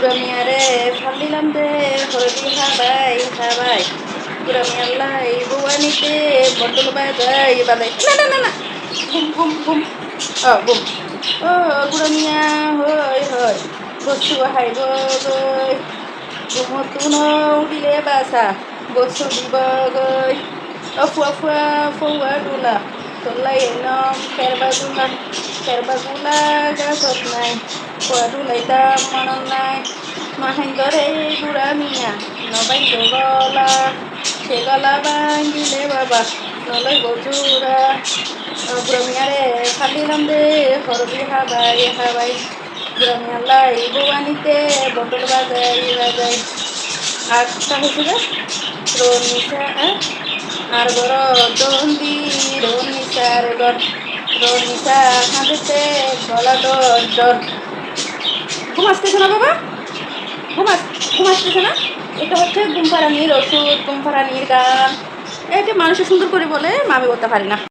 বুড়া মিয়ারে ফাল দিলাম রে হরদি হাবাই হাবাই বুড়া মিয়ার লাই বুয়ানিতে বটল বাজাই বাজাই না না না না ঘুম ঘুম ঘুম ঘুম ও বুড়া মিয়া হই হই বসু হাইব গই ঘুমতুন উড়িলে বাসা বসু দিব গই ফুয়া ফুয়া ফুয়া ডুলা তোলাই নম খেরবাগুলা গাছত নাই ফুয়া ডুলাইতা মনত নাই মাহেন্দরে বুড়া মিয়া নবাইল গলা সে গলা ভাঙিলে বাবা নলই বজুরা বুড়া মিয়ারে ফালিলাম রে হরবি হাবাই হাবাই বুড়া মিয়ার লাই বউয়ানিতে বটল বাজাই বাজাই আর তা হয়েছে যে রনিসা আর গর দন্দি রনিসার গর রনিসা হাঁটতে গলা ডর ডর ঘুম আসতেছে না বাবা ঘুম আসতেছে না এটা হচ্ছে ঘুম পাড়ানির ওষুধ ঘুম পাড়ানির গান এটা মানুষের সুন্দর করে বলে আমি বলতে পারি না।